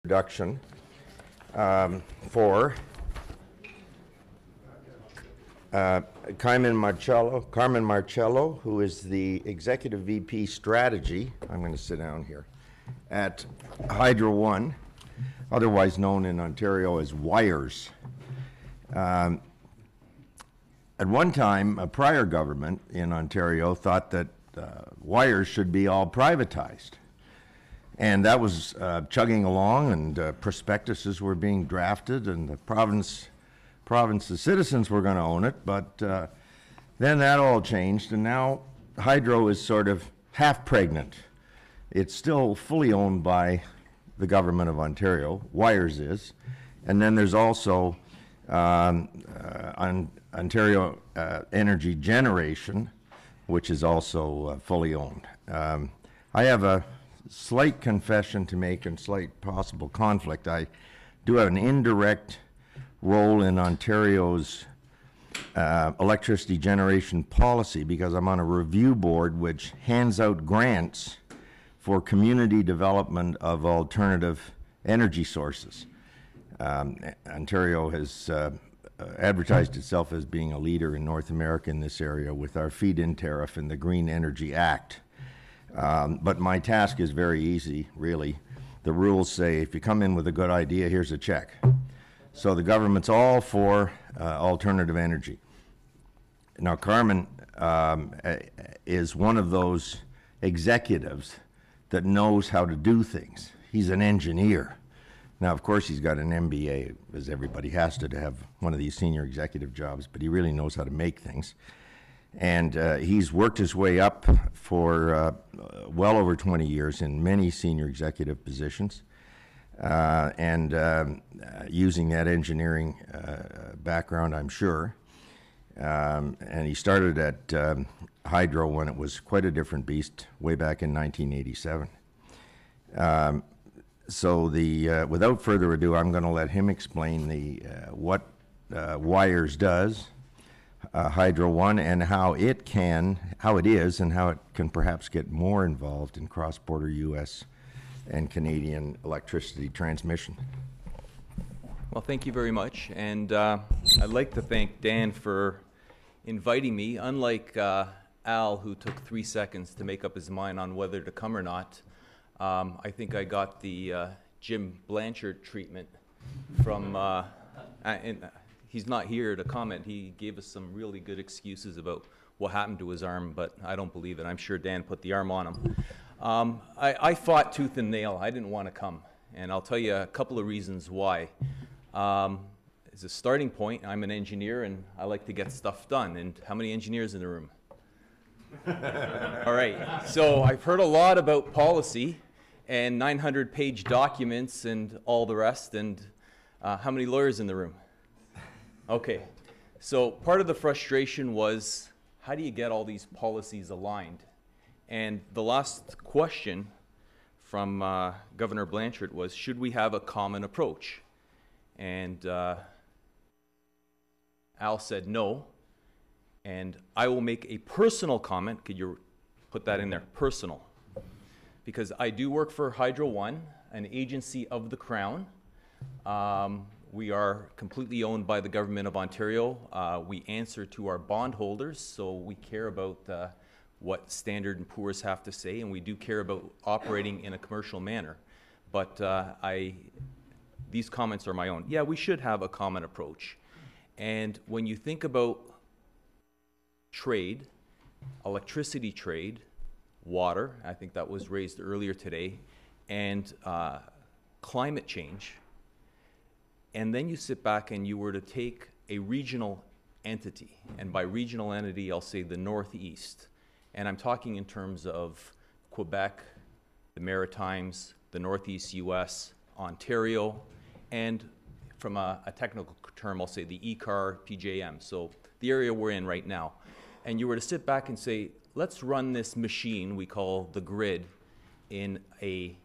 introduction for Carmine Marcello, who is the Executive VP Strategy, I'm going to sit down here, at Hydro One, otherwise known in Ontario as WIRES. At one time, a prior government in Ontario thought that WIRES should be all privatized. And that was chugging along, and prospectuses were being drafted, and the province's citizens were going to own it. But then that all changed, and now Hydro is sort of half pregnant. It's still fully owned by the government of Ontario, WIRES is. And then there's also Ontario Energy Generation, which is also fully owned. I have a slight confession to make and slight possible conflict. I do have an indirect role in Ontario's electricity generation policy because I'm on a review board which hands out grants for community development of alternative energy sources. Ontario has advertised itself as being a leader in North America in this area with our feed-in tariff and the Green Energy Act. But my task is very easy, really. The rules say if you come in with a good idea, here's a check. So the government's all for alternative energy. Now, Carmine is one of those executives that knows how to do things. He's an engineer. Now, of course, he's got an MBA, as everybody has to have one of these senior executive jobs, but he really knows how to make things. And he's worked his way up for well over 20 years in many senior executive positions, and using that engineering background, I'm sure. And he started at Hydro when it was quite a different beast way back in 1987. So without further ado, I'm going to let him explain what WIRES does, Hydro One, and how it is, and how it can perhaps get more involved in cross-border U.S. and Canadian electricity transmission. Well, thank you very much, and I'd like to thank Dan for inviting me. Unlike Al, who took 3 seconds to make up his mind on whether to come or not, I think I got the Jim Blanchard treatment from, and he's not here to comment. He gave us some really good excuses about what happened to his arm, but I don't believe it. I'm sure Dan put the arm on him. I fought tooth and nail. I didn't want to come, and I'll tell you a couple of reasons why. As a starting point, I'm an engineer, and I like to get stuff done. And how many engineers in the room? All right, so I've heard a lot about policy and 900-page documents and all the rest, and how many lawyers in the room? Okay, so part of the frustration was, how do you get all these policies aligned? And the last question from Governor Blanchard was, should we have a common approach? And Al said no. And I will make a personal comment. Could you put that in there? Personal. Because I do work for Hydro One, an agency of the Crown. We are completely owned by the Government of Ontario. We answer to our bondholders, so we care about what Standard & Poor's have to say, and we do care about operating in a commercial manner. But these comments are my own. Yeah, we should have a common approach. And when you think about trade, electricity trade, water, I think that was raised earlier today, and climate change, and then you sit back and you were to take a regional entity, and by regional entity I'll say the Northeast, and I'm talking in terms of Quebec, the Maritimes, the Northeast US, Ontario, and from a technical term I'll say the ECAR, PJM, so the area we're in right now. And you were to sit back and say, let's run this machine we call the grid in a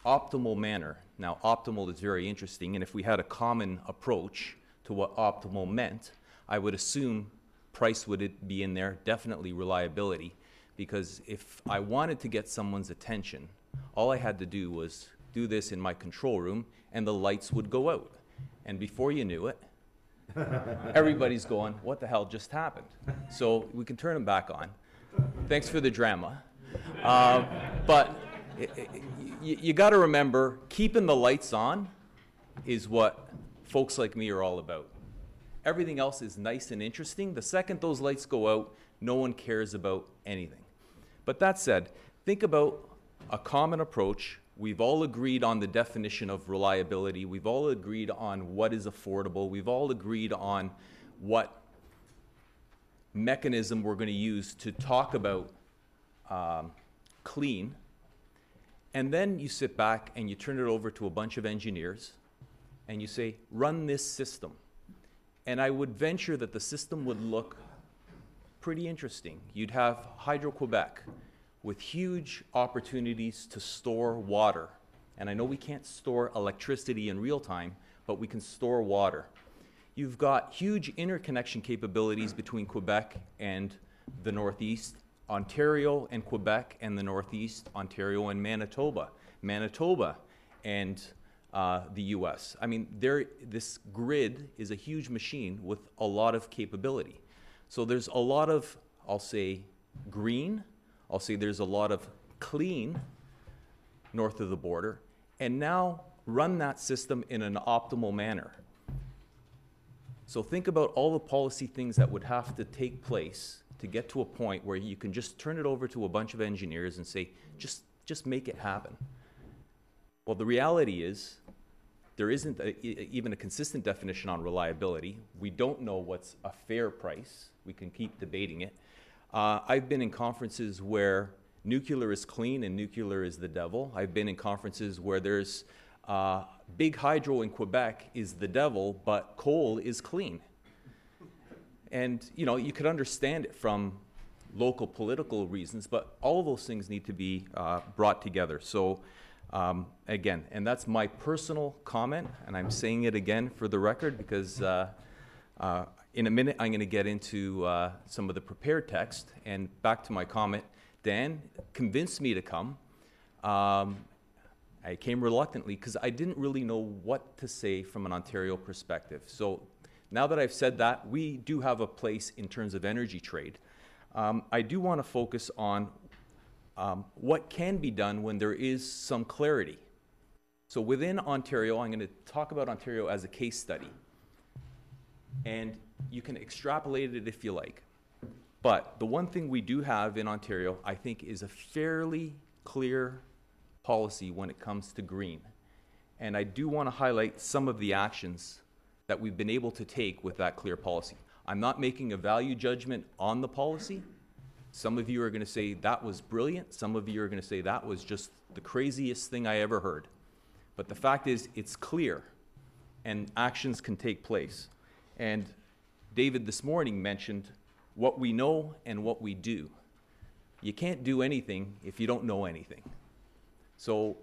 optimal manner. Now, optimal is very interesting, and if we had a common approach to what optimal meant, I would assume price would be in there, definitely reliability, because if I wanted to get someone's attention, all I had to do was do this in my control room, and the lights would go out. And before you knew it, everybody's going, what the hell just happened? So we can turn them back on. Thanks for the drama. But you got to remember, keeping the lights on is what folks like me are all about. Everything else is nice and interesting. The second those lights go out, no one cares about anything. But that said, think about a common approach. We've all agreed on the definition of reliability. We've all agreed on what is affordable. We've all agreed on what mechanism we're going to use to talk about clean. And then you sit back and you turn it over to a bunch of engineers and you say, run this system. And I would venture that the system would look pretty interesting. You'd have Hydro-Quebec with huge opportunities to store water. And I know we can't store electricity in real time, but we can store water. You've got huge interconnection capabilities between Quebec and the Northeast, Ontario and Quebec and the Northeast, Ontario and Manitoba, Manitoba and the US. I mean, this grid is a huge machine with a lot of capability. So there's a lot of, I'll say, green, I'll say there's a lot of clean north of the border, and now run that system in an optimal manner. So think about all the policy things that would have to take place to get to a point where you can just turn it over to a bunch of engineers and say, just make it happen. Well, the reality is, there isn't even a consistent definition on reliability. We don't know what's a fair price. We can keep debating it. I've been in conferences where nuclear is clean and nuclear is the devil. I've been in conferences where there's big hydro in Quebec is the devil, but coal is clean. And you know, you could understand it from local political reasons, but all of those things need to be brought together. So again, and that's my personal comment, and I'm saying it again for the record because in a minute I'm going to get into some of the prepared text. And back to my comment, Dan convinced me to come. I came reluctantly because I didn't really know what to say from an Ontario perspective. So now that I've said that, we do have a place in terms of energy trade. I do want to focus on what can be done when there is some clarity. So within Ontario, I'm going to talk about Ontario as a case study. And you can extrapolate it if you like. But the one thing we do have in Ontario, I think, is a fairly clear policy when it comes to green. And I do want to highlight some of the actions that we've been able to take with that clear policy. I'm not making a value judgment on the policy. Some of you are going to say that was brilliant. Some of you are going to say that was just the craziest thing I ever heard. But the fact is, it's clear, and actions can take place. And David this morning mentioned what we know and what we do. You can't do anything if you don't know anything. So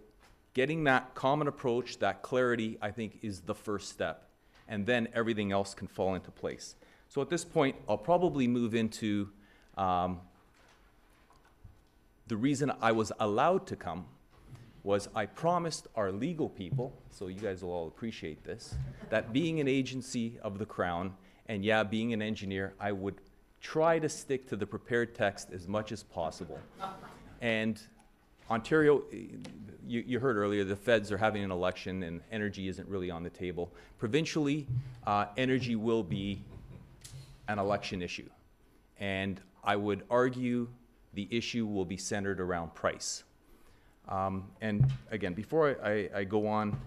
getting that common approach, that clarity, I think is the first step. And then everything else can fall into place. So at this point, I'll probably move into the reason I was allowed to come was I promised our legal people, so you guys will all appreciate this, that being an agency of the Crown, and yeah, being an engineer, I would try to stick to the prepared text as much as possible. And Ontario, you heard earlier, the feds are having an election and energy isn't really on the table. Provincially, energy will be an election issue. And I would argue the issue will be centered around price. And again, before I go on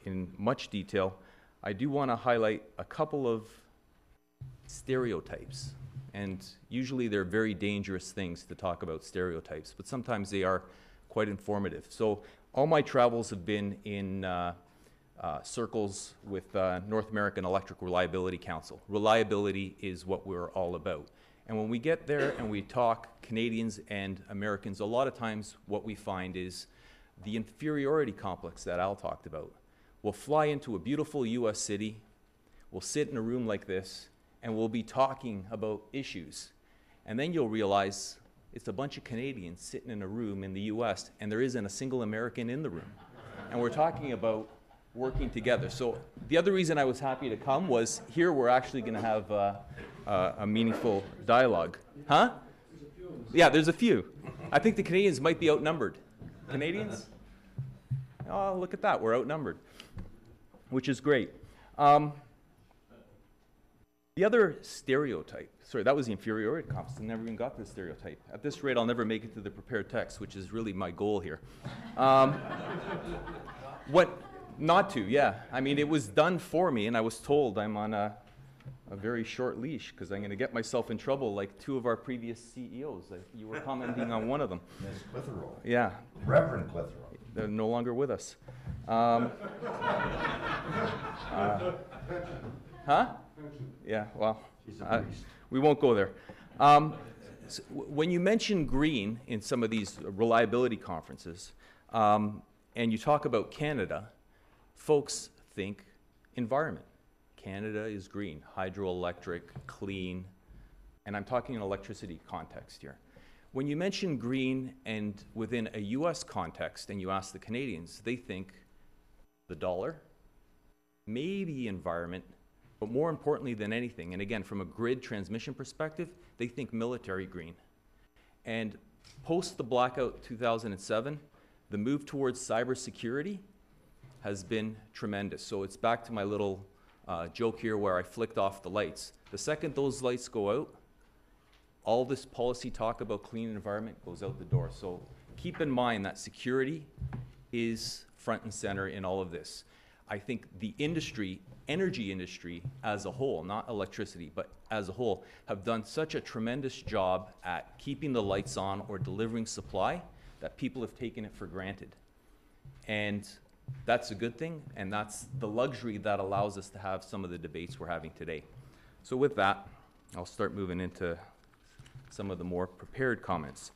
in much detail, I do want to highlight a couple of stereotypes. And usually they're very dangerous things to talk about, stereotypes, but sometimes they are quite informative. So all my travels have been in circles with North American Electric Reliability Council. Reliability is what we're all about. And when we get there and we talk Canadians and Americans, a lot of times what we find is the inferiority complex that Al talked about. We'll fly into a beautiful US city, we'll sit in a room like this, and we'll be talking about issues. And then you'll realize it's a bunch of Canadians sitting in a room in the US, and there isn't a single American in the room. and we're talking about working together. So the other reason I was happy to come was here we're actually going to have a meaningful dialogue. Huh? Yeah, there's a few. I think the Canadians might be outnumbered. Canadians? Oh, look at that. We're outnumbered, which is great. The other stereotype, sorry, that was the inferiority complex. I never even got to the stereotype. At this rate, I'll never make it to the prepared text, which is really my goal here. What not to, yeah. I mean, it was done for me, and I was told I'm on a very short leash because I'm going to get myself in trouble like two of our previous CEOs. You were commenting on one of them. Ms. Clitheroe. Yeah. Reverend Clitheroe. They're no longer with us. Huh? Yeah, well, She's a priest. we won't go there. When you mention green in some of these reliability conferences, and you talk about Canada, folks think environment. Canada is green, hydroelectric, clean, and I'm talking in electricity context here. When you mention green and within a US context and you ask the Canadians, they think the dollar, maybe environment, but more importantly than anything, and again, from a grid transmission perspective, they think military green. And post the blackout 2007, the move towards cybersecurity has been tremendous. So it's back to my little joke here where I flicked off the lights. The second those lights go out, all this policy talk about clean environment goes out the door. So keep in mind that security is front and center in all of this. I think the industry, energy industry as a whole, not electricity, but as a whole, have done such a tremendous job at keeping the lights on or delivering supply that people have taken it for granted. And that's a good thing, and that's the luxury that allows us to have some of the debates we're having today. So with that, I'll start moving into some of the more prepared comments.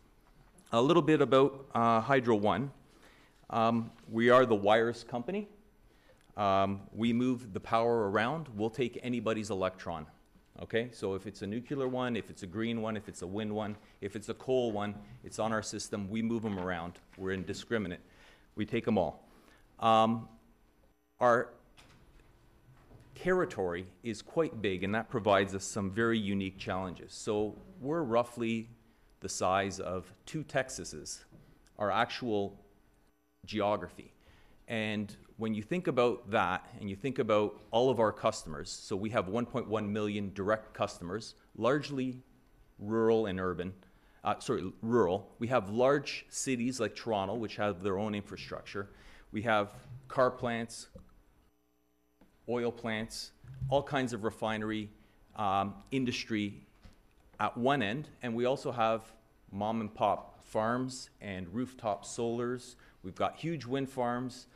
A little bit about Hydro One. We are the wires company. We move the power around. We'll take anybody's electron. Okay, so if it's a nuclear one, if it's a green one, if it's a wind one, if it's a coal one, it's on our system. We move them around. We're indiscriminate. We take them all. Our territory is quite big, and that provides us some very unique challenges. So we're roughly the size of 2 Texases, our actual geography. And when you think about that, and you think about all of our customers, so we have 1.1 million direct customers, largely rural and urban, rural. We have large cities like Toronto, which have their own infrastructure. We have car plants, oil plants, all kinds of refinery industry at one end, and we also have mom and pop farms and rooftop solars. We've got huge wind farms.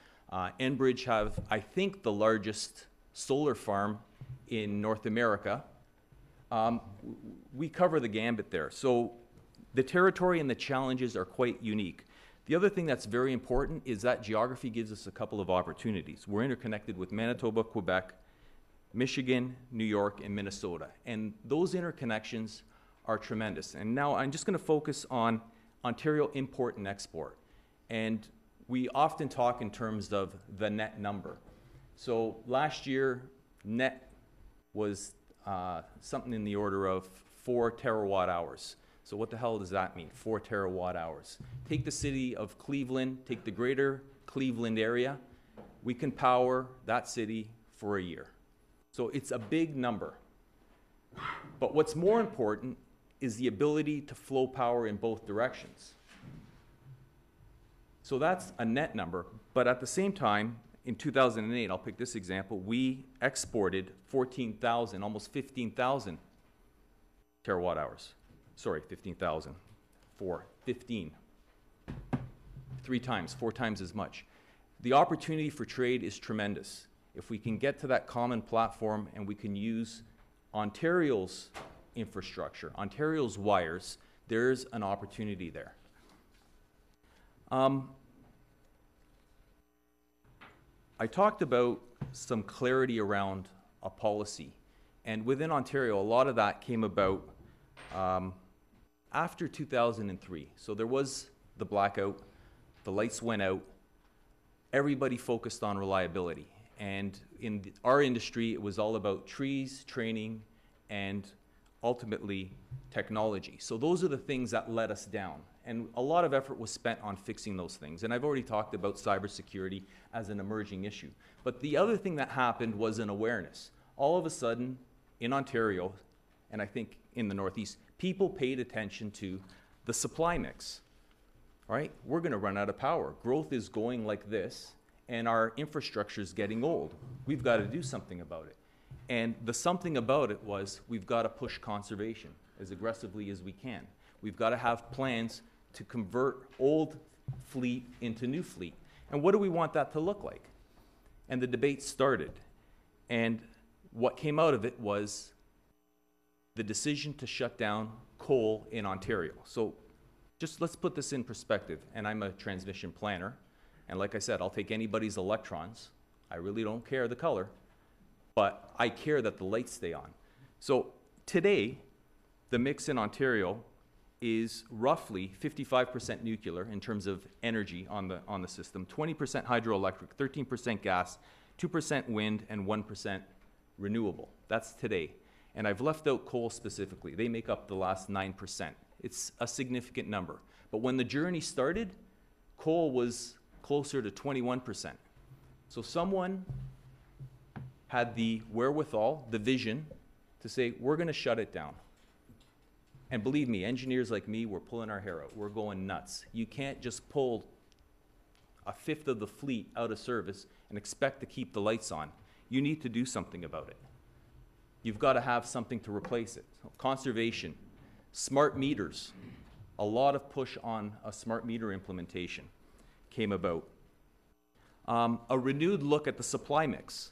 Enbridge have, I think, the largest solar farm in North America. We cover the gambit there. So the territory and the challenges are quite unique. The other thing that's very important is that geography gives us a couple of opportunities. We're interconnected with Manitoba, Quebec, Michigan, New York, and Minnesota. And those interconnections are tremendous. And now I'm just going to focus on Ontario import and export. And we often talk in terms of the net number. So last year, net was something in the order of 4 terawatt hours. So what the hell does that mean, 4 terawatt hours? Take the city of Cleveland, take the greater Cleveland area, we can power that city for a year. So it's a big number. But what's more important is the ability to flow power in both directions. So that's a net number, but at the same time, in 2008, I'll pick this example, we exported 14,000, almost 15,000 terawatt hours. Sorry, 15,000, 15. 3 times, 4 times as much. The opportunity for trade is tremendous. If we can get to that common platform and we can use Ontario's infrastructure, Ontario's wires, there's an opportunity there. I talked about some clarity around a policy, and within Ontario, a lot of that came about after 2003. So there was the blackout, the lights went out, everybody focused on reliability. And in our industry, it was all about trees, training, and ultimately technology. So those are the things that let us down. And a lot of effort was spent on fixing those things. And I've already talked about cybersecurity as an emerging issue. But the other thing that happened was an awareness. All of a sudden, in Ontario, and I think in the Northeast, people paid attention to the supply mix. All right, we're going to run out of power. Growth is going like this, and our infrastructure is getting old. We've got to do something about it. And the something about it was we've got to push conservation as aggressively as we can. We've got to have plans to convert old fleet into new fleet. And what do we want that to look like? And the debate started. And what came out of it was the decision to shut down coal in Ontario. So just let's put this in perspective. And I'm a transmission planner. And like I said, I'll take anybody's electrons. I really don't care the color. But I care that the lights stay on. So today, the mix in Ontario is roughly 55% nuclear in terms of energy on the system, 20% hydroelectric, 13% gas, 2% wind, and 1% renewable. That's today. And I've left out coal specifically. They make up the last 9%. It's a significant number. But when the journey started, coal was closer to 21%. So someone had the wherewithal, the vision, to say, we're going to shut it down. And believe me, engineers like me, we're pulling our hair out. We're going nuts. You can't just pull a fifth of the fleet out of service and expect to keep the lights on. You need to do something about it. You've got to have something to replace it. Conservation, smart meters, a lot of push on a smart meter implementation came about. A renewed look at the supply mix.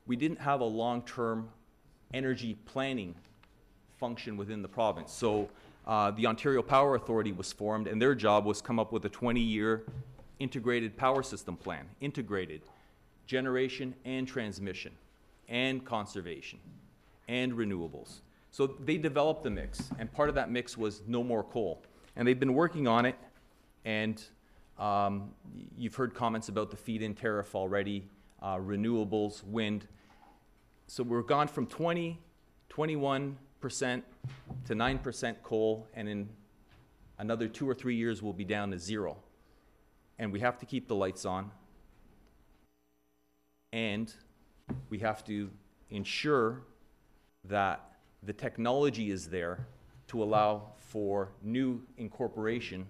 We didn't have a long-term energy planning function within the province. So the Ontario Power Authority was formed, and their job was come up with a 20-year integrated power system plan, integrated generation and transmission and conservation and renewables. So they developed the mix, and part of that mix was no more coal. And they've been working on it, and you've heard comments about the feed-in tariff already, renewables, wind. So we're gone from 21% to 9% coal, and in another 2 or 3 years we'll be down to 0. And we have to keep the lights on, and we have to ensure that the technology is there to allow for new incorporation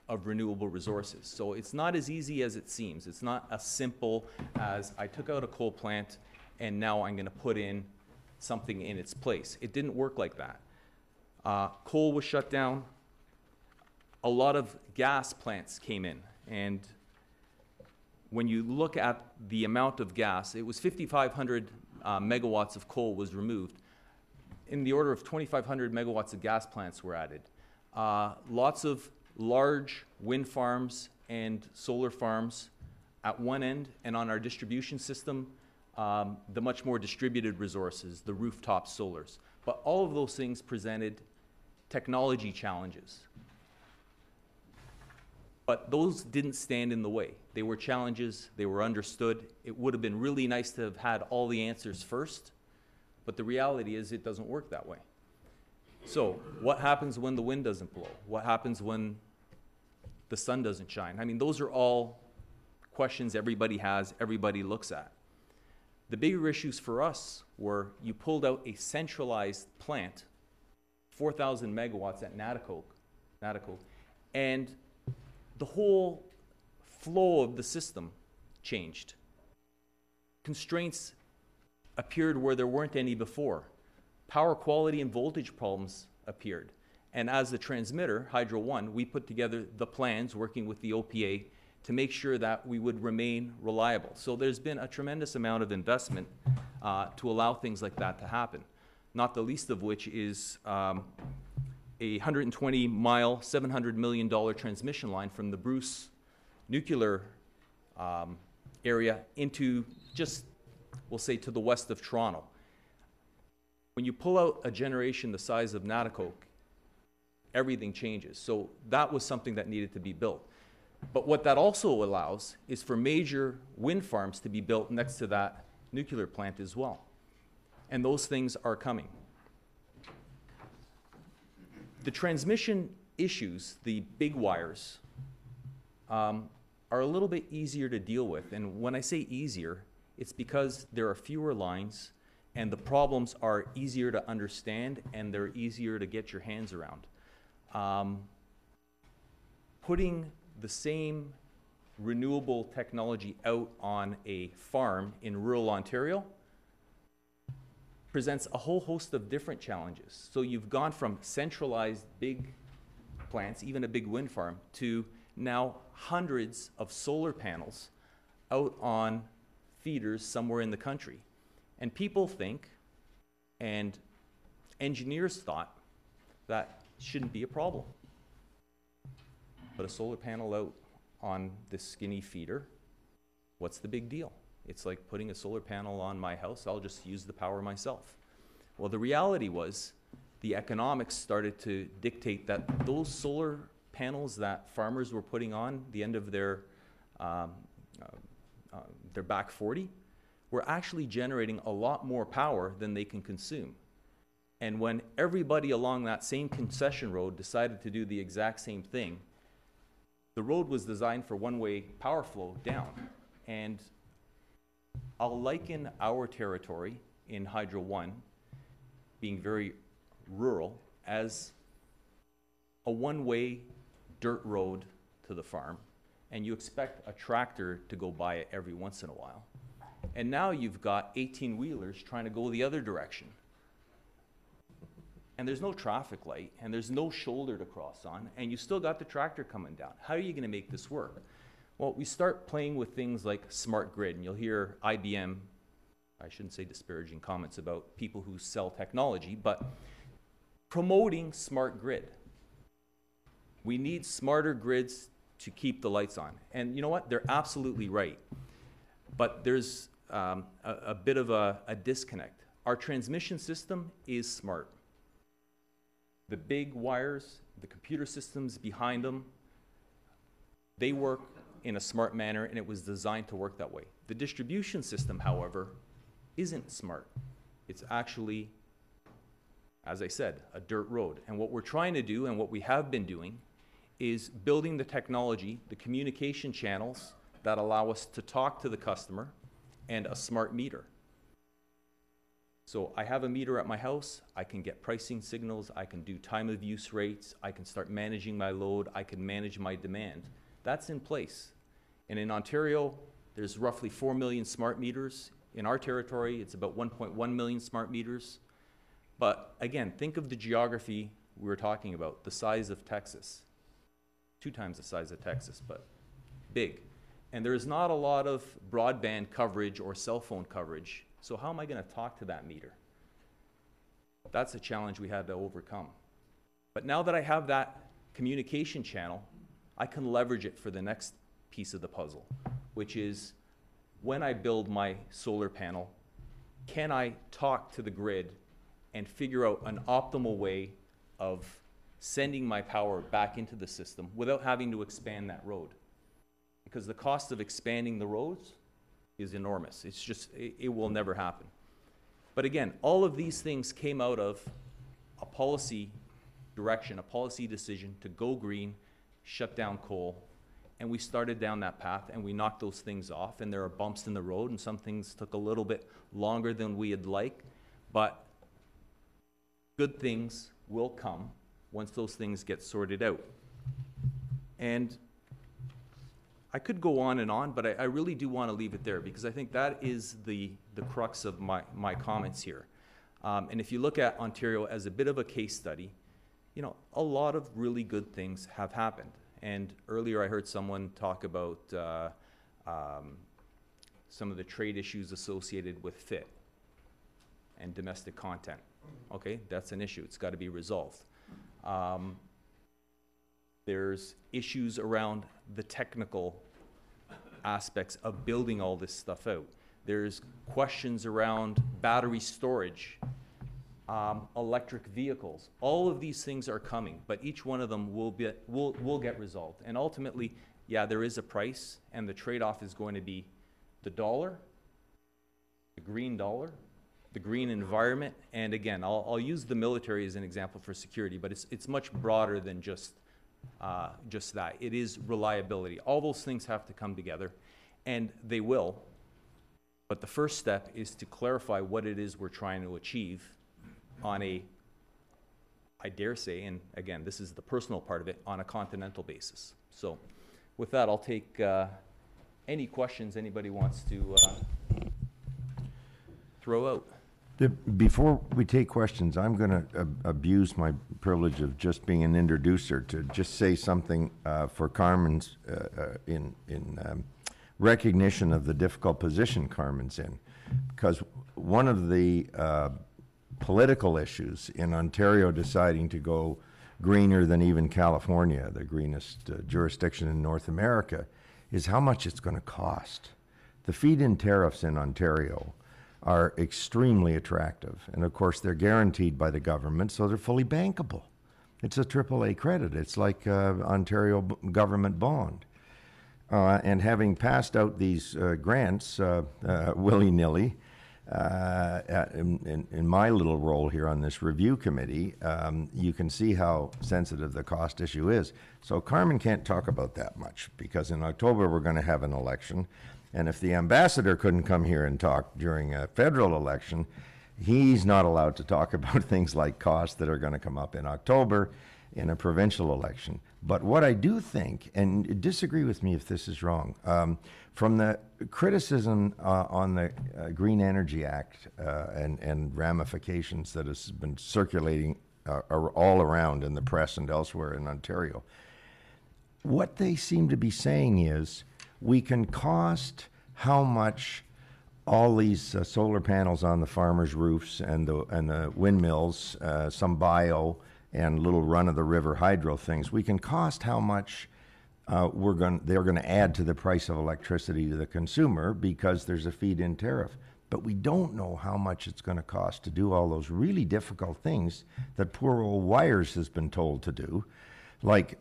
of renewable resources. So it's not as easy as it seems. It's not as simple as I took out a coal plant and now I'm going to put in something in its place. It didn't work like that. Coal was shut down. A lot of gas plants came in, and when you look at the amount of gas, it was 5,500 megawatts of coal was removed. In the order of 2,500 megawatts of gas plants were added. Lots of large wind farms and solar farms at one end, and on our distribution system, the much more distributed resources, the rooftop solars. But all of those things presented technology challenges. But those didn't stand in the way. They were challenges, they were understood. It would have been really nice to have had all the answers first, but the reality is it doesn't work that way. So what happens when the wind doesn't blow? What happens when the sun doesn't shine? I mean, those are all questions everybody has, everybody looks at. The bigger issues for us were you pulled out a centralized plant, 4,000 megawatts at Natticoke, and the whole flow of the system changed. Constraints appeared where there weren't any before. Power quality and voltage problems appeared. And as the transmitter, Hydro One, we put together the plans working with the OPA to make sure that we would remain reliable. So there's been a tremendous amount of investment to allow things like that to happen, not the least of which is a 120-mile, $700 million transmission line from the Bruce nuclear area into just, we'll say, to the west of Toronto. When you pull out a generation the size of Natticoke, everything changes. So that was something that needed to be built. But what that also allows is for major wind farms to be built next to that nuclear plant as well. And those things are coming. The transmission issues, the big wires, are a little bit easier to deal with. And when I say easier, it's because there are fewer lines and the problems are easier to understand and they're easier to get your hands around. Putting the same renewable technology out on a farm in rural Ontario presents a whole host of different challenges. So you've gone from centralized big plants, even a big wind farm, to now hundreds of solar panels out on feeders somewhere in the country. And people think, and engineers thought, that shouldn't be a problem. But a solar panel out on this skinny feeder, what's the big deal? It's like putting a solar panel on my house. I'll just use the power myself. Well, the reality was the economics started to dictate that those solar panels that farmers were putting on the end of their back 40 were actually generating a lot more power than they can consume. And when everybody along that same concession road decided to do the exact same thing, the road was designed for one-way power flow down. And I'll liken our territory in Hydro 1, being very rural, as a one-way dirt road to the farm, and you expect a tractor to go by it every once in a while. And now you've got 18-wheelers trying to go the other direction. And there's no traffic light, and there's no shoulder to cross on, and you still got the tractor coming down. How are you going to make this work? Well, we start playing with things like smart grid, and you'll hear IBM, I shouldn't say disparaging comments about people who sell technology, but promoting smart grid. We need smarter grids to keep the lights on. And you know what? They're absolutely right. But there's a bit of a disconnect. Our transmission system is smart. The big wires, the computer systems behind them, they work in a smart manner, and it was designed to work that way. The distribution system, however, isn't smart. It's actually, as I said, a dirt road. And what we're trying to do, and what we have been doing, is building the technology, the communication channels that allow us to talk to the customer, and a smart meter. So I have a meter at my house, I can get pricing signals, I can do time of use rates, I can start managing my load, I can manage my demand. That's in place. And in Ontario, there's roughly 4 million smart meters. In our territory, it's about 1.1 million smart meters. But again, think of the geography we were talking about, the size of Texas. 2 times the size of Texas, but big. And there's not a lot of broadband coverage or cell phone coverage. So how am I going to talk to that meter? That's a challenge we had to overcome. But now that I have that communication channel, I can leverage it for the next piece of the puzzle, which is when I build my solar panel, can I talk to the grid and figure out an optimal way of sending my power back into the system without having to expand that road? Because the cost of expanding the roads is enormous. It's just, it will never happen. But again, all of these things came out of a policy direction, a policy decision to go green, shut down coal, and we started down that path and we knocked those things off, and there are bumps in the road and some things took a little bit longer than we'd like, but good things will come once those things get sorted out. And I could go on and on, but I really do want to leave it there because I think that is the crux of my comments here. And if you look at Ontario as a bit of a case study, you know, a lot of really good things have happened. And earlier I heard someone talk about some of the trade issues associated with FIT and domestic content. Okay, that's an issue. It's got to be resolved. There's issues around the technical aspects of building all this stuff out. There's questions around battery storage. electric vehicles. All of these things are coming, but each one of them will get resolved. And ultimately, yeah, there is a price, and the trade-off is going to be the dollar, the green dollar, the green environment, and again, I'll use the military as an example for security, but it's much broader than just that. It is reliability. All those things have to come together, and they will. But the first step is to clarify what it is we're trying to achieve on a, I dare say, and again, this is the personal part of it, on a continental basis. So with that, I'll take any questions anybody wants to throw out. Before we take questions, I'm going to abuse my privilege of just being an introducer to just say something for Carmen's in recognition of the difficult position Carmen's in. Because one of the political issues in Ontario deciding to go greener than even California, the greenest jurisdiction in North America, is how much it's going to cost. The feed-in tariffs in Ontario are extremely attractive. And of course, they're guaranteed by the government, so they're fully bankable. It's a AAA credit. It's like Ontario government bond. And having passed out these grants willy-nilly, in my little role here on this review committee, you can see how sensitive the cost issue is. So Carmen can't talk about that much, because in October we're going to have an election. And if the ambassador couldn't come here and talk during a federal election, he's not allowed to talk about things like costs that are going to come up in October in a provincial election. But what I do think, and disagree with me if this is wrong, from the criticism on the Green Energy Act and ramifications that has been circulating all around in the press and elsewhere in Ontario, what they seem to be saying is, we can cost how much all these solar panels on the farmers' roofs and the windmills, some bio and little run-of-the-river hydro things, we can cost how much they're going to add to the price of electricity to the consumer because there's a feed-in tariff. But we don't know how much it's going to cost to do all those really difficult things that poor old Wires has been told to do, like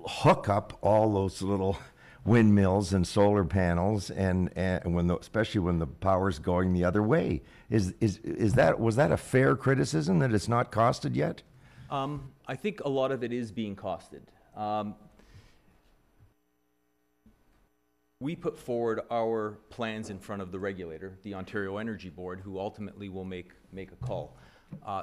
hook up all those little windmills and solar panels, and especially when the power's going the other way. Was that a fair criticism that it's not costed yet? I think a lot of it is being costed. We put forward our plans in front of the regulator, the Ontario Energy Board, who ultimately will make a call.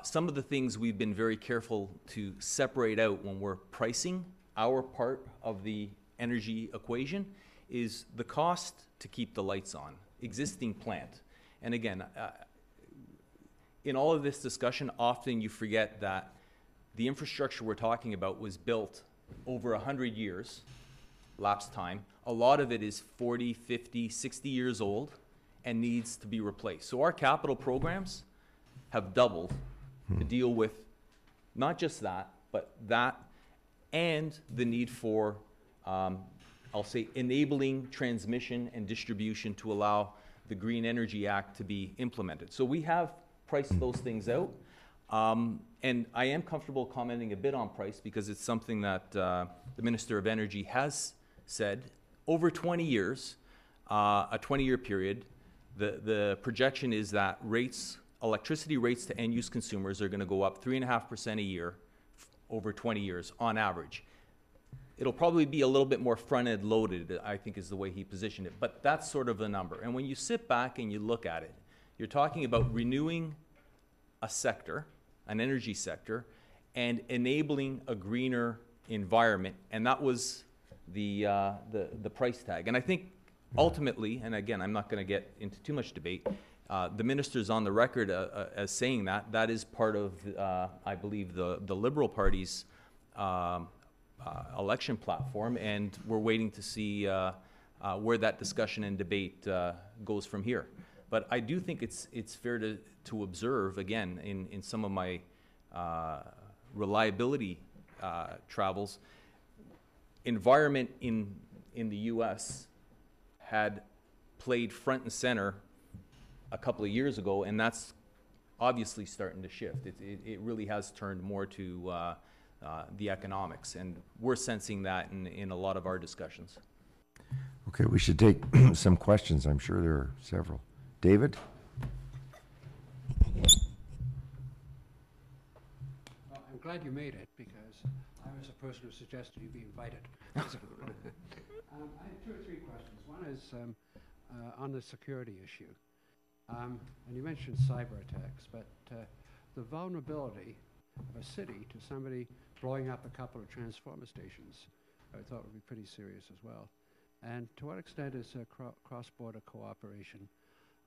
Some of the things we've been very careful to separate out when we're pricing our part of the energy equation is the cost to keep the lights on, existing plant. And again, in all of this discussion, often you forget that the infrastructure we're talking about was built over 100 years, lapse time. A lot of it is 40, 50, 60 years old and needs to be replaced. So our capital programs have doubled to deal with not just that, but that and the need for I'll say enabling transmission and distribution to allow the Green Energy Act to be implemented. So we have priced those things out. And I am comfortable commenting a bit on price because it's something that the Minister of Energy has said. Over 20 years, a 20-year period, the projection is that electricity rates to end-use consumers are going to go up 3.5% a year over 20 years on average. It'll probably be a little bit more front-end loaded, I think is the way he positioned it, but that's sort of the number. And when you sit back and you look at it, you're talking about renewing a sector, an energy sector, and enabling a greener environment, and that was the price tag. And I think ultimately, and again, I'm not going to get into too much debate, the minister's on the record as saying that is part of, I believe, the Liberal Party's election platform, and we're waiting to see where that discussion and debate goes from here. But I do think it's fair to observe, again, in some of my reliability travels, environment in the U.S. had played front and center a couple of years ago, and that's obviously starting to shift. It really has turned more to the economics, and we're sensing that in a lot of our discussions. Okay, we should take some questions. I'm sure there are several. David? Well, I'm glad you made it, because I was the person who suggested you be invited. I have 2 or 3 questions. One is on the security issue. And you mentioned cyber attacks, but the vulnerability of a city to somebody blowing up a couple of transformer stations, I thought would be pretty serious as well. And to what extent is cross-border cooperation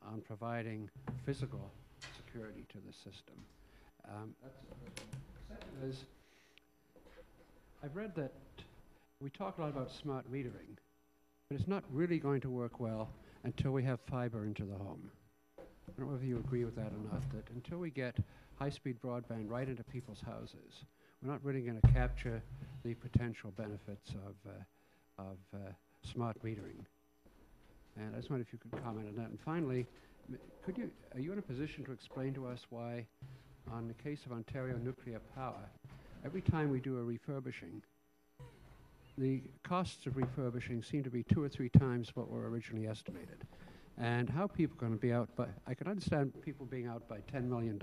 on providing physical security to the system? That's the first one. Second is, I've read that we talk a lot about smart metering, but it's not really going to work well until we have fiber into the home. I don't know if you agree with that or not, that until we get high-speed broadband right into people's houses, we're not really going to capture the potential benefits of smart metering. And I just wonder if you could comment on that. And finally, are you in a position to explain to us why, on the case of Ontario Nuclear Power, every time we do a refurbishing, the costs of refurbishing seem to be 2 or 3 times what were originally estimated? And how people are going to be out by, I can understand people being out by $10 million,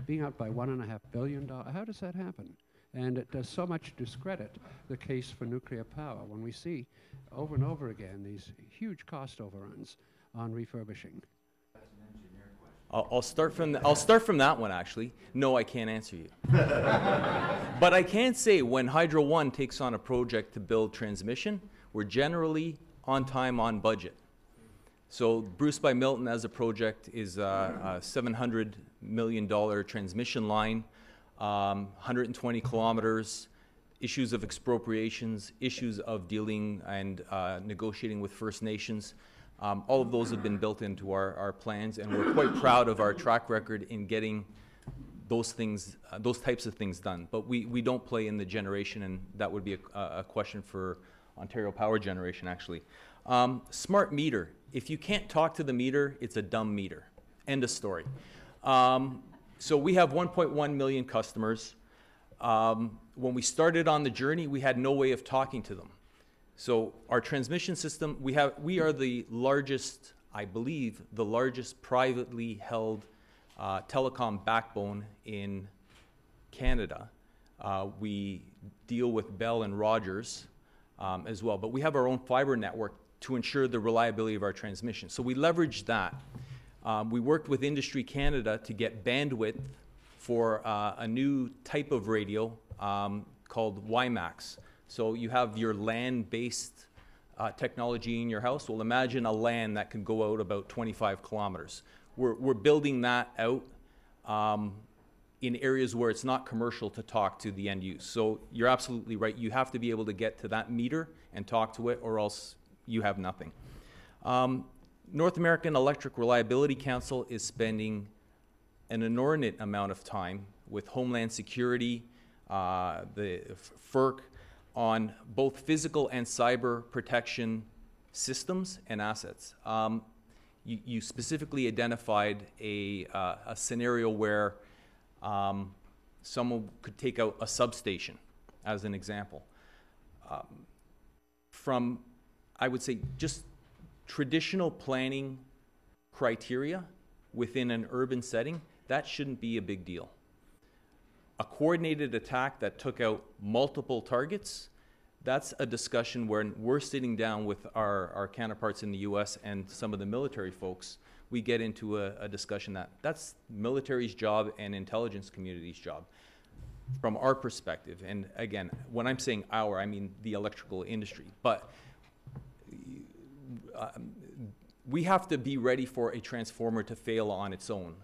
being out by $1.5 billion. How does that happen? And it does so much discredit the case for nuclear power when we see over and over again these huge cost overruns on refurbishing. I'll start from that one, actually. No, I can't answer you. But I can say when Hydro One takes on a project to build transmission, we're generally on time, on budget. So Bruce by Milton as a project is a $700 million transmission line, 120 kilometers, issues of expropriations, issues of dealing and negotiating with First Nations. All of those have been built into our plans, and we're quite proud of our track record in getting those things, those types of things done. But we don't play in the generation, and that would be a question for Ontario Power Generation, actually. Smart meter. If you can't talk to the meter, it's a dumb meter. End of story. So we have 1.1 million customers. When we started on the journey, we had no way of talking to them. So our transmission system, we are the largest, I believe, the largest privately held telecom backbone in Canada. We deal with Bell and Rogers as well, but we have our own fiber network to ensure the reliability of our transmission. So we leveraged that. We worked with Industry Canada to get bandwidth for a new type of radio called WiMAX. So you have your LAN-based technology in your house. Well, imagine a LAN that can go out about 25 kilometers. We're building that out in areas where it's not commercial to talk to the end use. So you're absolutely right. You have to be able to get to that meter and talk to it, or else you have nothing. North American Electric Reliability Council is spending an inordinate amount of time with Homeland Security, the FERC, on both physical and cyber protection systems and assets. You specifically identified a scenario where someone could take out a substation, as an example. From, I would say, just traditional planning criteria within an urban setting, that shouldn't be a big deal. A coordinated attack that took out multiple targets, that's a discussion where we're sitting down with our counterparts in the US and some of the military folks. We get into a discussion that's military's job and intelligence community's job from our perspective. And again, when I'm saying our, I mean the electrical industry. But we have to be ready for a transformer to fail on its own,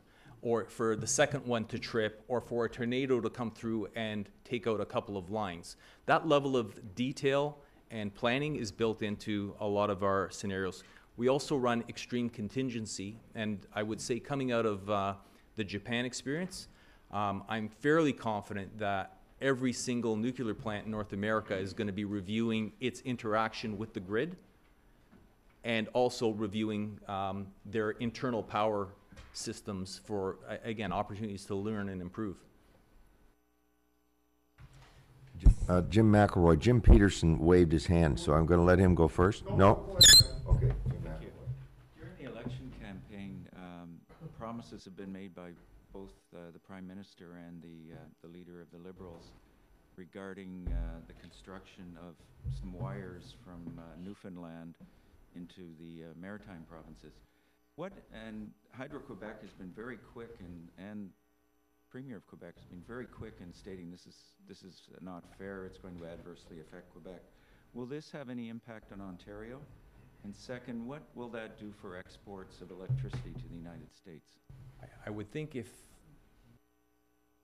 or for the second one to trip, or for a tornado to come through and take out a couple of lines. That level of detail and planning is built into a lot of our scenarios. We also run extreme contingency, and I would say coming out of the Japan experience, I'm fairly confident that every single nuclear plant in North America is going to be reviewing its interaction with the grid, and also reviewing their internal power systems for, again, opportunities to learn and improve. Jim McElroy, Jim Peterson waved his hand, so I'm going to let him go first. No? Okay. Jim McElroy. During the election campaign, promises have been made by both the Prime Minister and the leader of the Liberals regarding the construction of some wires from Newfoundland into the maritime provinces. And Hydro-Quebec has been very quick, and Premier of Quebec has been very quick in stating this is not fair, it's going to adversely affect Quebec. Will this have any impact on Ontario? And second, what will that do for exports of electricity to the United States? I would think if,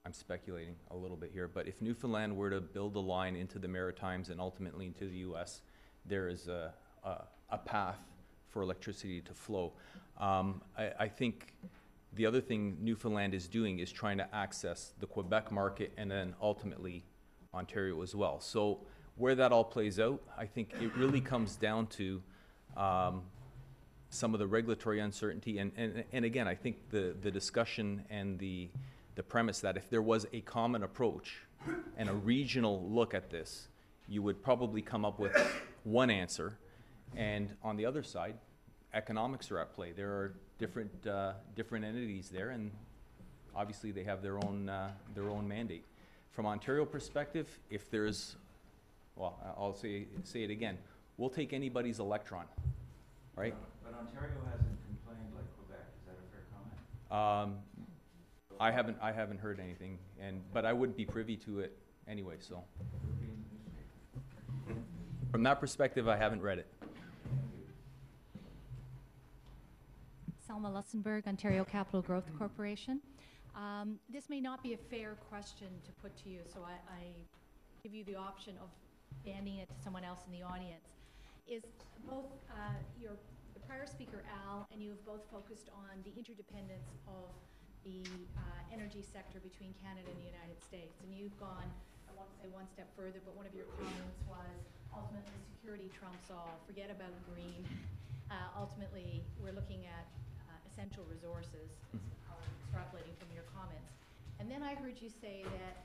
I'm speculating a little bit here, but if Newfoundland were to build a line into the Maritimes and ultimately into the US, there is a path for electricity to flow. I think the other thing Newfoundland is doing is trying to access the Quebec market and then ultimately Ontario as well. So where that all plays out, I think it really comes down to some of the regulatory uncertainty. And again, I think the discussion and the premise that if there was a common approach and a regional look at this, you would probably come up with one answer. And on the other side, economics are at play. There are different entities there, and obviously they have their own mandate. From Ontario perspective, if there's, well, I'll say it again, we'll take anybody's electron, right? But Ontario hasn't complained like Quebec. Is that a fair comment? I haven't heard anything, but I wouldn't be privy to it anyway. So from that perspective, I haven't read it. Selma Lussenberg, Ontario Capital Growth Corporation. This may not be a fair question to put to you, so I give you the option of banding it to someone else in the audience. Is both the prior speaker, Al, and you have both focused on the interdependence of the energy sector between Canada and the United States. And you've gone, I won't say one step further, but one of your comments was ultimately security trumps all, forget about green. Ultimately, we're looking at essential resources, extrapolating from your comments. And then I heard you say that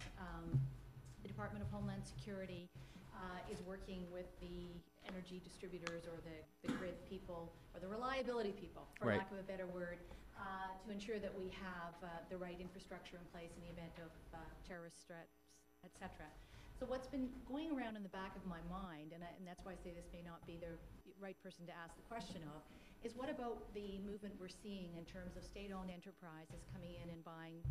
the Department of Homeland Security is working with the energy distributors or the grid people, or the reliability people, for Right. lack of a better word, to ensure that we have the right infrastructure in place in the event of terrorist threats, etc. So what's been going around in the back of my mind, and that's why I say this may not be the right person to ask the question of, is what about the movement we're seeing in terms of state-owned enterprises coming in and buying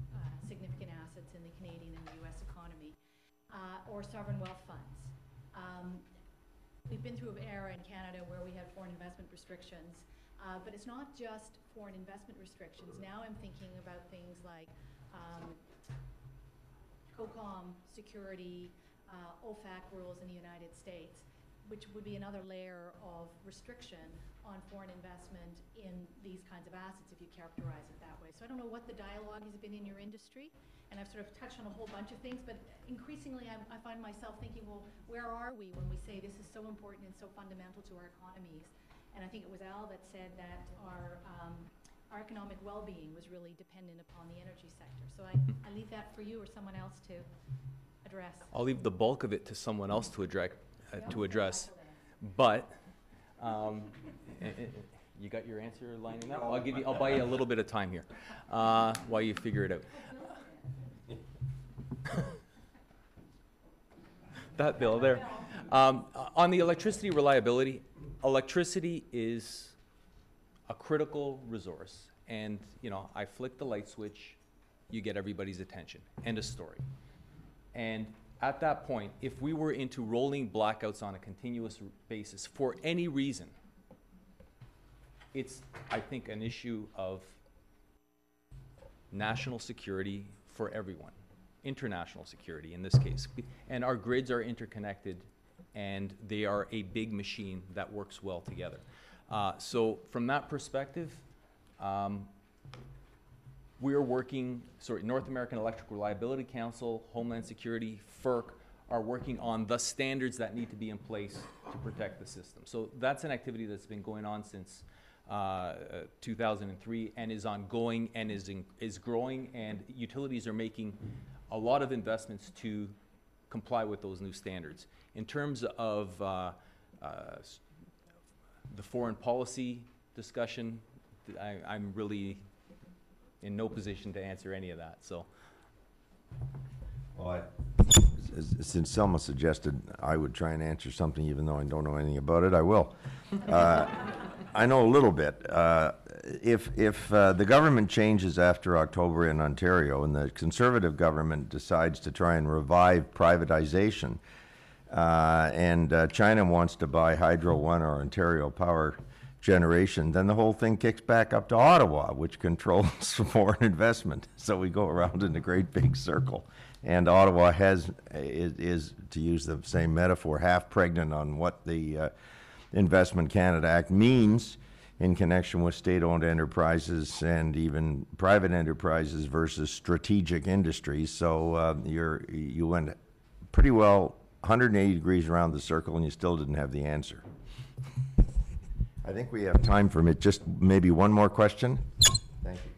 significant assets in the Canadian and the US economy, or sovereign wealth funds? We've been through an era in Canada where we had foreign investment restrictions, but it's not just foreign investment restrictions. Now I'm thinking about things like COCOM security, OFAC rules in the United States, which would be another layer of restriction on foreign investment in these kinds of assets if you characterize it that way. So I don't know what the dialogue has been in your industry, and I've sort of touched on a whole bunch of things, but increasingly I find myself thinking, well, where are we when we say this is so important and so fundamental to our economies? And I think it was Al that said that our economic well-being was really dependent upon the energy sector. So I leave that for you or someone else to address. I'll leave the bulk of it to someone else to address. But you got your answer lining up. I'll buy you a little bit of time here while you figure it out. That bill there. On the electricity reliability, electricity is a critical resource, and I flick the light switch, you get everybody's attention. End of story. And at that point, if we were into rolling blackouts on a continuous basis for any reason, it's, I think, an issue of national security for everyone, international security in this case. And our grids are interconnected, and they are a big machine that works well together. So from that perspective, we are working, North American Electric Reliability Council, Homeland Security, FERC, are working on the standards that need to be in place to protect the system. So that's an activity that's been going on since 2003 and is ongoing and is growing, and utilities are making a lot of investments to comply with those new standards. In terms of the foreign policy discussion, I'm really in no position to answer any of that. So, well, since Selma suggested I would try and answer something, even though I don't know anything about it, I will. I know a little bit. If the government changes after October in Ontario and the Conservative government decides to try and revive privatization, and China wants to buy Hydro One or Ontario Power Generation, then the whole thing kicks back up to Ottawa, which controls foreign investment. So we go around in a great big circle. And Ottawa is, to use the same metaphor, half pregnant on what the Investment Canada Act means in connection with state-owned enterprises and even private enterprises versus strategic industries. So you went pretty well 180 degrees around the circle and you still didn't have the answer. I think we have time for just maybe one more question. Thank you.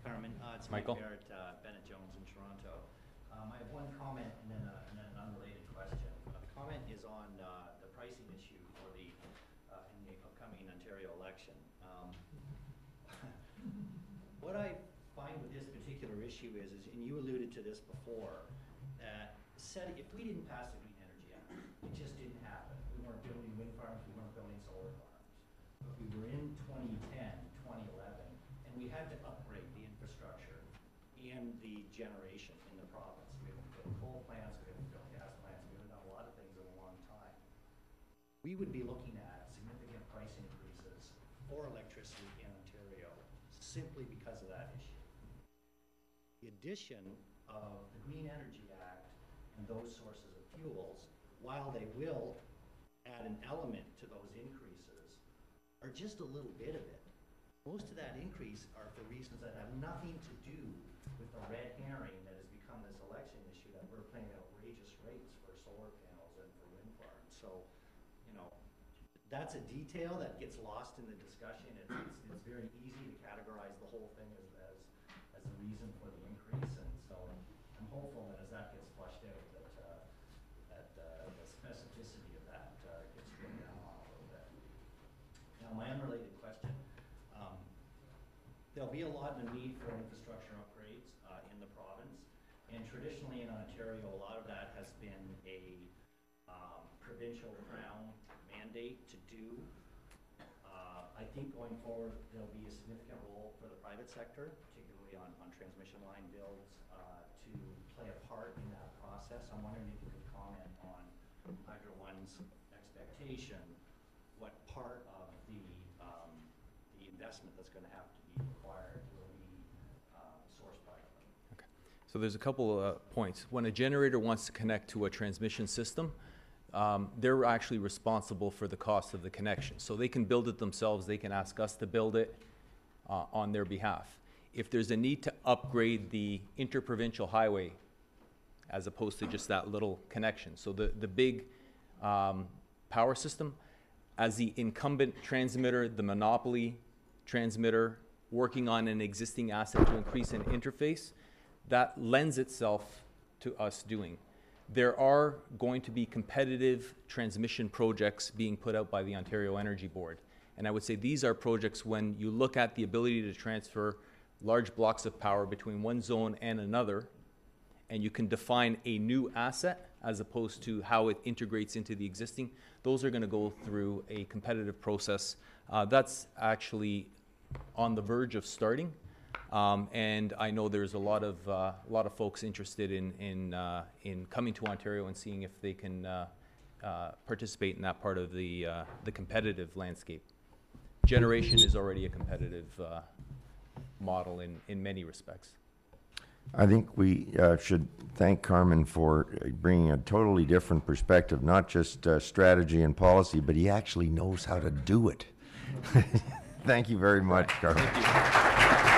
Carmen, it's Michael. Mike Barrett, Bennett Jones in Toronto. I have one comment and then an unrelated question. The comment is on the pricing issue for in the upcoming Ontario election. What I find with this particular issue is, and you alluded to this before, that if we didn't pass the Green Energy Act, it just didn't happen. We weren't building wind farms, we weren't building solar farms. But we were in 2010, 2011, and we had to upgrade the infrastructure and the generation in the province. We haven't built coal plants, we haven't built gas plants, we haven't done a lot of things in a long time. We would be looking at significant price increases for electricity in Ontario simply because of that issue. The addition of the Green Energy Act and those sources of fuels, while they will add an element to those increases, are just a little bit of it. Most of that increase are for reasons that have nothing to do with the red herring that has become this election issue, that we're paying outrageous rates for solar panels and for wind farms. So, you know, that's a detail that gets lost in the discussion. It's very easy to categorize the whole thing as the reason for the increase, and so I'm hopeful that as that gets flushed out, that the specificity of that gets driven down on a little bit. Now, my unrelated question: there'll be a lot of need for infrastructure upgrades in the province, and traditionally in Ontario, a lot of that has been a provincial crown mandate to do. I think going forward, there'll be a significant role for the private sector, particularly on transmission line builds, to play a part in that process. I'm wondering if you could comment on Hydro One's expectation, what part of the investment that's going to have to be required will be sourced privately. okay. So there's a couple points. When a generator wants to connect to a transmission system, they're actually responsible for the cost of the connection. So they can build it themselves, they can ask us to build it on their behalf. If there's a need to upgrade the interprovincial highway, as opposed to just that little connection, so the big power system, as the incumbent transmitter, the monopoly transmitter, working on an existing asset to increase an interface, that lends itself to us doing. There are going to be competitive transmission projects being put out by the Ontario Energy Board. And I would say these are projects when you look at the ability to transfer large blocks of power between one zone and another, and you can define a new asset as opposed to how it integrates into the existing, those are going to go through a competitive process. That's actually on the verge of starting. And I know there's a lot of folks interested in coming to Ontario and seeing if they can participate in that part of the competitive landscape. Generation is already a competitive model in many respects. I think we should thank Carmen for bringing a totally different perspective, not just strategy and policy, but he actually knows how to do it. Thank you very much, Carmen. Thank you.